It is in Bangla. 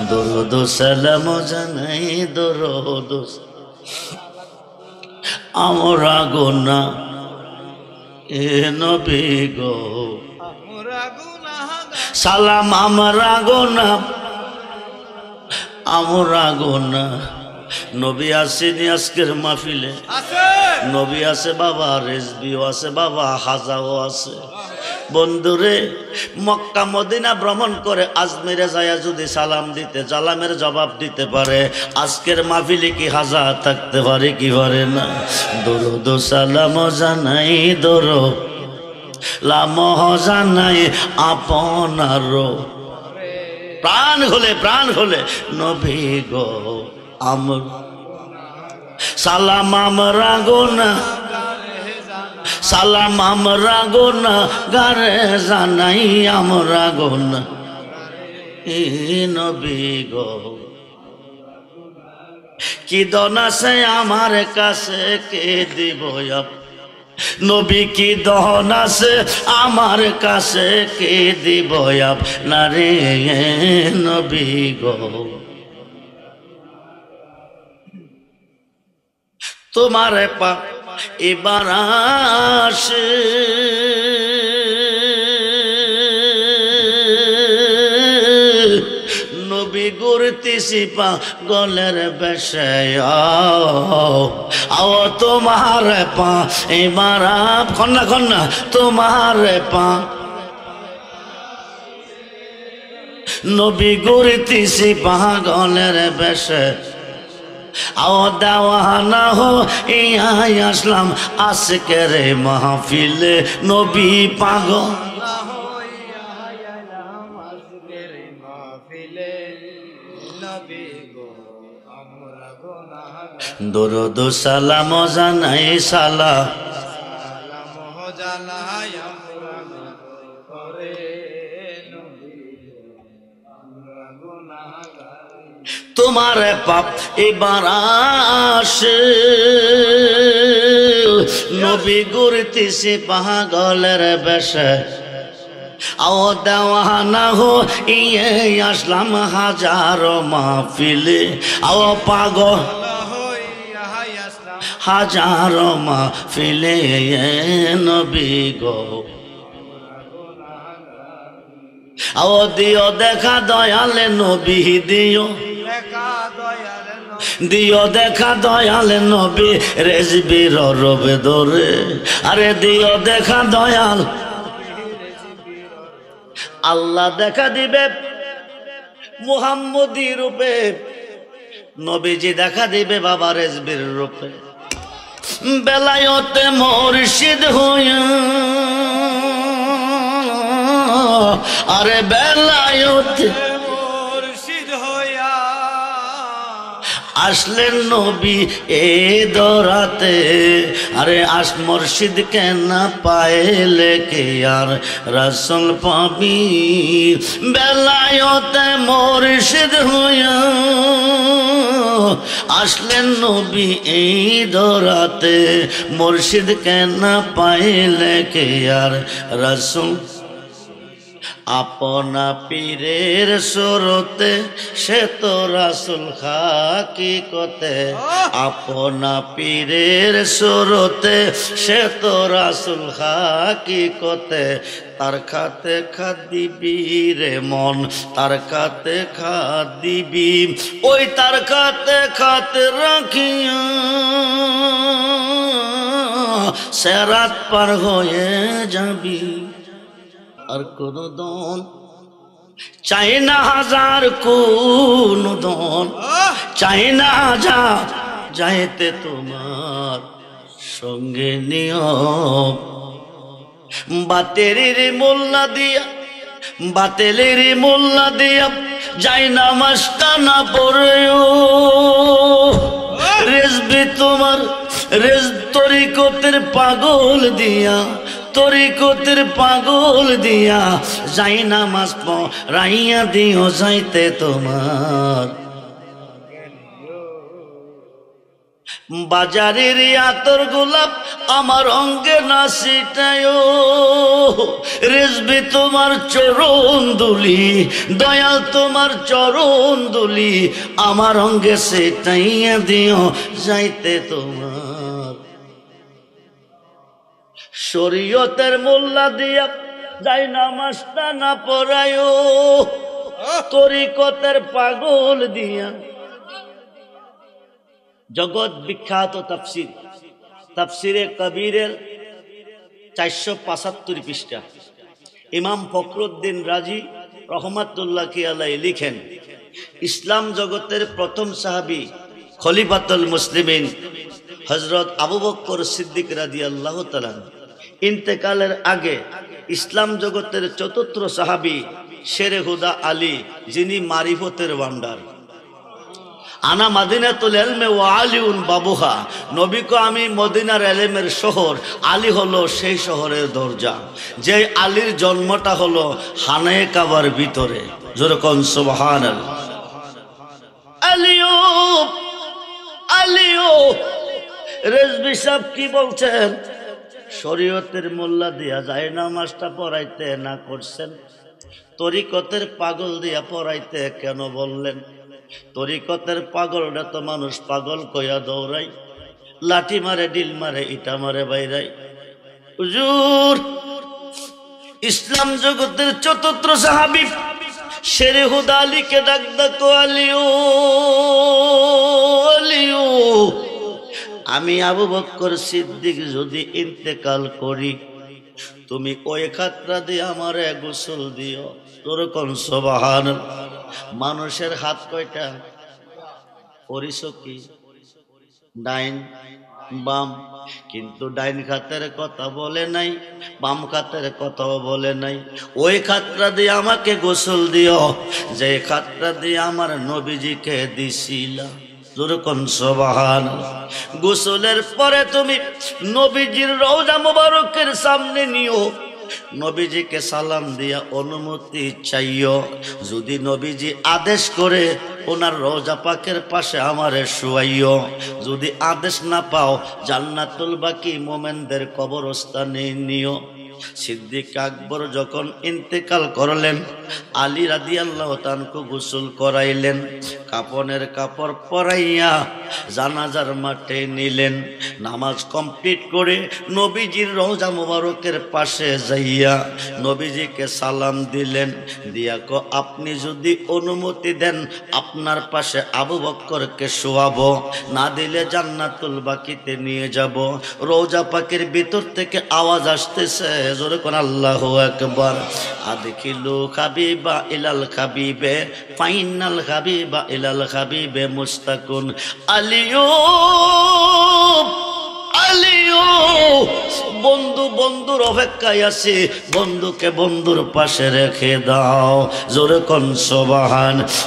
দরুদ সালাম জানাই দরুদ আমরা গোনা এ নবী গো সালাম আমরা গোনা নবী আসেনি আজকের মাহফিলে নবী আছে বাবা রেজবিও আছে বাবা হাজাও আছে বন্ধুরে মক্কা মদিনা ভ্রমণ করে আজমিরে যায় যদি সালাম দিতে সালামের জবাব দিতে পারে আজকের মাহফিলে কি হাজা থাকতে পারে কি পারে না দরুদ সালাম জানাই দরুদ লাম জানাই আপনার প্রাণ হলে নবী গো আমর সালাম আমরা গোনা সালাম আমরা গোনা গারে জানাই আমরা গোনা এ নবী গো কি দন আছে আমার কাছে কে দিব নবী কি দহন আছে আমার কাছে কে দিব আপনারে নবী গো তোমার পা এবার আসে নবী গুরতিসি পা গলের বেশে আও তোমার পা এবার খন্না তোমার পা নবী গুরতিসি পা গলের বেশে আও দাওয়ানা হো ইয়াই আসলাম আজকের মাহফিলে নবী পাগল দরুদ সালাম জানাই সালাম জানাই তোমার পাপ এবার আসে নবী গুরতিসি পাগলের বেশে আও দেওয়ানা হো ইয়ে আসলাম হাজারো মাহফিলে আও পাগল হাজারো মাহফিলে নবী গো আও দিও দেখা দয়ালে নবী দিও দেখা দয়ালে নবী রেজবির রবে দরে আরে দিও দেখা দয়াল আল্লাহ দেখা দিবে মুহাম্মদী রূপে নবীজি দেখা দিবে বাবা রেজবির রূপে বেলায়েতে মুর্শিদ হইয়া আরে বেলায়েতে মুর্শিদ হইয়া আসলেন নবী এ দরাতে আরে আস মুর্শিদ কেন পাইলে কে আর রাসূল পাবি বেলায়েতে মুর্শিদ হইয়া আসলেন নবী এই দরাতে মুর্শিদ কেন পাইলে কে আর রাসূল আপনা পীরের সুরতে সে তো রাসূল হাকিকতে আপনা পীরের সুরতে সে তো রাসূল হাকিকতে তার খাতে খাদিবি রে মন তার খাতে খাদিবি ওই তার খাতে রাখিয়া সেরাত পার হয়ে যাবি আর কোন দন চাই না হাজার কোন দন চাই না যা যাইতে তোমার সঙ্গে নিয়ম বাতেলের মোল্লা দিয়া যাই না মাস্তানা পড়েও রেজবি তোমার তরিকতের পাগল দিয়া যাই না মাস রাইয়া দিও যাইতে তোমার বাজারের আতর গোলাপ আমার অঙ্গে না ছিটায়, রেজবি তোমার চরণ দুলি, দয়াল তোমার চরণ দুলি আমার অঙ্গে ছিটাইয়া দিও, যাইতে তোমার শরীয়তের মোল্লা দিয়া যাই নামাজটা না পড়ায়, তরিকতের পাগল দিয়া। জগৎ বিখ্যাত তাফসির, তাফসিরে কবিরের 475 পৃষ্ঠা ইমাম ফখরুদ্দিন রাজি রহমাতুল্লাহ আলাইহি লিখেন, ইসলাম জগতের প্রথম সাহাবী খলিফাতুল মুসলিমিন হযরত আবু বকর সিদ্দিক রাদিয়াল্লাহু তাআলা ইন্তেকালের আগে ইসলাম জগতের চতুর্থ সাহাবী শেরে হুদা আলী, যিনি মারিফতের ভান্ডার, আনা মাদিনাতুল ইলমে ওয়া আলিউন বাবুহা, নবী কো আমি মদিনার ইলমের শহর, আলী হলো সেই শহরের দরজা। যে আলীর জন্মটা হলো খানায়ে কাবার ভিতরে, যেরকম সুবহানাল্লাহ। আলিও আলিও রেজবি সাহেব কি বলছেন? শরীয়তের মোল্লা দিয়া যায় নামাজটা পড়াইতে না করছেন, তরিকতের পাগল দিয়া পড়াইতে কেন বললেন? তরিকতের পাগলটা তো মানুষ পাগল কইয়া দৌড়াই, লাঠি মারে, ডিল মারে, ইটা মারে বাইরাই। হুজুর, ইসলাম জগতের চতুর্থ সাহাবী শেরে হুদা আলীকে ডাক ডাকো, আলিও আলিও, আমি আবু বকর সিদ্দিক যদি ইন্তেকাল করি, তুমি ওই খাতরা দিয়ে আমারে গোসল দিও। তোর কোন সুবহানাল্লাহ। মানুষের হাত কয়টা? পরিস কি? ডাইন বাম, কিন্তু ডাইন খাতের কথা বলে নাই, বাম খাতের কথাও বলে নাই। ওই খাতরা দিয়ে আমাকে গোসল দিও যে খাতরা দিয়ে আমার নবীজিকে দিছিলা। যেরকম সুবহানাল্লাহ। গোসলের পরে তুমি নবীজির রওজা মুবারকের সামনে নিও, নবীজিকে সালাম দিয়া অনুমতি চাইও। যদি নবীজি আদেশ করে ওনার রওজা পাকের পাশে আমারে শুয়াইও। যদি আদেশ না পাও জান্নাতুল বাকি মোমেনদের কবরস্থানে নিও। সিদ্দিক আকবর যখন ইন্তেকাল করলেন, আলী রাদিয়াল্লাহু তাআলা গোসল করাইলেন, কাফনের কাপড় পরাইয়া জানাজার মাঠে নিলেন। নামাজ কমপ্লিট করে নবীজির রওজা মুবারকের পাশে যাইয়া নবীজিকে সালাম দিলেন, দিয়া কো আপনি যদি অনুমতি দেন আপনার পাশে আবু বকরকে শোয়াবো, না দিলে জান্নাতুল বাকিতে নিয়ে যাব। রওজা পাকের ভিতর থেকে আওয়াজ আসতেছে, জোরে কোন আল্লাহু আকবার। আদখিলু হাবিবা ইলাল হাবিবে ফাইনাল হাবিবা ইলাল হাবিবে মুস্তাকুন। আলিও আলিও, বন্ধু বন্ধুর অপেক্ষায় আছে, বন্ধুকে বন্ধুর পাশে রেখে দাও। জোরে কোন সুবহান।